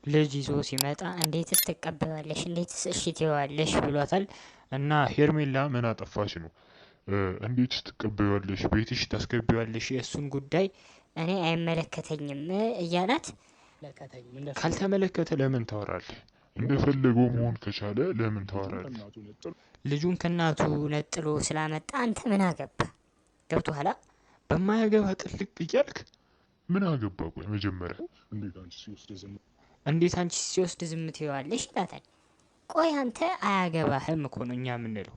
ልጅ ይዞ ሲመጣ እንዴትስ ትቀበያለሽ? እንዴትስ እሺ ትይዋለሽ ብሏታል። እና ሄርሜላ ምን አጠፋች ነው? እንዴትስ ትቀበያለሽ? ቤትሽ ታስገቢዋለሽ? የእሱን ጉዳይ እኔ አይመለከተኝም እያላት ካልተመለከተ ለምን ታወራለህ? እንደፈለገው መሆን ከቻለ ለምን ታወራለህ? ልጁን ከእናቱ ነጥሎ ስላመጣ አንተ ምን አገባ? ገብቶሃል? በማያገባ ጥልቅ እያልክ ምን አገባ? ቆይ መጀመሪያ እንዴት አንቺ ሲወስድ ዝም ትይዋለሽ ይላታል። ቆይ አንተ አያገባህም እኮ ነው እኛ የምንለው።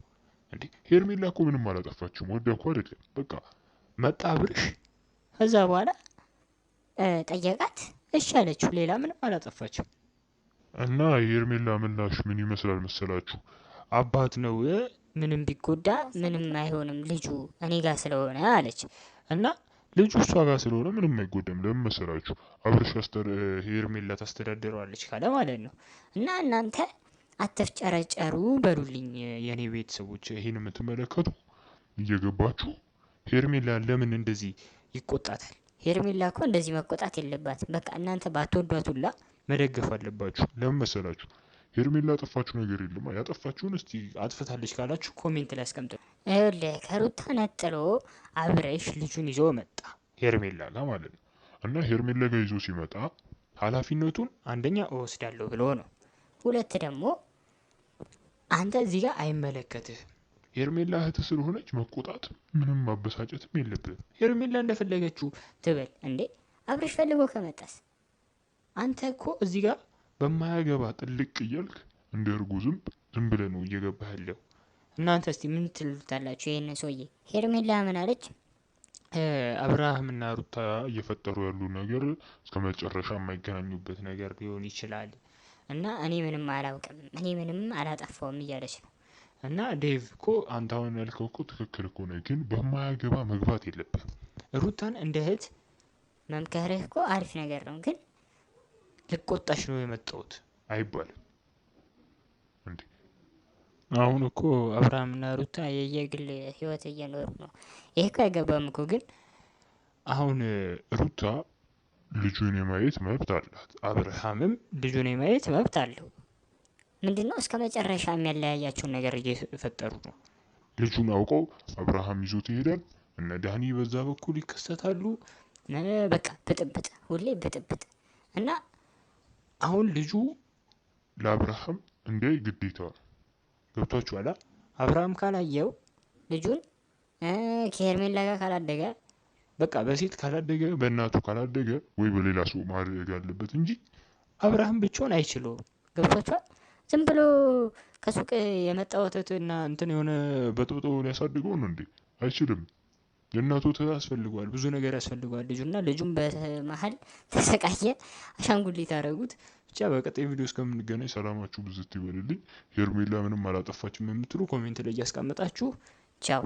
እንዴ ሄርሜላ እኮ ምንም አላጠፋችም። ወደ እኮ አይደለም በቃ መጣ አብርሽ። ከዛ በኋላ ጠየቃት፣ እሺ አለችው። ሌላ ምንም አላጠፋችም። እና የሄርሜላ ምላሽ ምን ይመስላል መሰላችሁ? አባት ነው ምንም ቢጎዳ ምንም አይሆንም ልጁ እኔ ጋር ስለሆነ አለች። እና ልጁ እሷ ጋር ስለሆነ ምንም አይጎዳም። ለምን መሰላችሁ? አብርሽ ሄርሜላ ታስተዳድረዋለች ካለ ማለት ነው። እና እናንተ አትፍጨረጨሩ በሉልኝ የኔ ቤተሰቦች። ይሄን የምትመለከቱ እየገባችሁ ሄርሜላ ለምን እንደዚህ ይቆጣታል? ሄርሜላ እኮ እንደዚህ መቆጣት የለባትም። በቃ እናንተ ባትወዷት ሁላ መደገፍ አለባችሁ። ለምን መሰላችሁ? ሄርሜላ ያጠፋችሁ ነገር የለም። ያጠፋችሁን እስቲ አጥፍታለች ካላችሁ ኮሜንት ላይ አስቀምጡ። ከሩታ ነጥሎ አብርሽ ልጁን ይዞ መጣ ሄርሜላ ጋር ማለት ነው። እና ሄርሜላ ጋር ይዞ ሲመጣ ኃላፊነቱን አንደኛ እወስዳለሁ ብሎ ነው። ሁለት ደግሞ አንተ እዚህ ጋር አይመለከትህም። ሄርሜላ እህት ስለሆነች መቆጣት ምንም ማበሳጨትም የለብህም። ሄርሜላ እንደፈለገችው ትበል እንዴ። አብርሽ ፈልጎ ከመጣስ አንተ እኮ እዚህ ጋር በማያገባ ጥልቅ እያልክ እንደ እርጉ ዝም ብለህ ነው እየገባህ ያለው። እናንተ እስቲ ምን ትሉታላችሁ? ይሄን ሰውዬ ሄርሜላ ምን አለች? አብርሃምና ሩታ እየፈጠሩ ያሉ ነገር እስከ መጨረሻ የማይገናኙበት ነገር ሊሆን ይችላል እና እኔ ምንም አላውቅም፣ እኔ ምንም አላጠፋውም እያለች ነው። እና ዴቭ እኮ አንተ አሁን ያልከው እኮ ትክክል እኮ ነው፣ ግን በማያገባ መግባት የለብህም። ሩታን እንደ እህት መምከርህ እኮ አሪፍ ነገር ነው፣ ግን ልቆጣሽ ነው የመጣሁት አይባልም እንዴ። አሁን እኮ አብርሃምና ሩታ የየግል ህይወት እየኖሩ ነው። ይሄ እኮ አይገባም እኮ። ግን አሁን ሩታ ልጁን የማየት መብት አላት፣ አብርሃምም ልጁን የማየት መብት አለው። ምንድነው እስከ መጨረሻ የሚያለያያቸውን ነገር እየፈጠሩ ነው። ልጁን አውቀው አብርሃም ይዞት ይሄዳል፣ እነ ዳኒ በዛ በኩል ይከሰታሉ። በቃ ብጥብጥ፣ ሁሌ ብጥብጥ። እና አሁን ልጁ ለአብርሃም እንደ ግዴታ ገብቷችኋል። አብርሃም ካላየው ልጁን ከሄርሜላ ጋር ካላደገ በቃ በሴት ካላደገ በእናቱ ካላደገ ወይ በሌላ ሰው ማድረግ አለበት እንጂ አብርሃም ብቻውን አይችለውም። ገብቷችኋል። ዝም ብሎ ከሱቅ የመጣ ወተትና እንትን የሆነ በጥብጦ ሊያሳድገው ነው እንዴ? አይችልም። የእናቱ ወተት ያስፈልገዋል፣ ብዙ ነገር ያስፈልገዋል ልጁና ልጁን በመሀል ተሰቃየ፣ አሻንጉሊት አደረጉት። ብቻ በቀጣይ ቪዲዮ እስከምንገናኝ ሰላማችሁ ብዝት ይበልልኝ። ሄርሜላ ምንም አላጠፋችም የምትሉ ኮሜንት ላይ እያስቀመጣችሁ ቻው።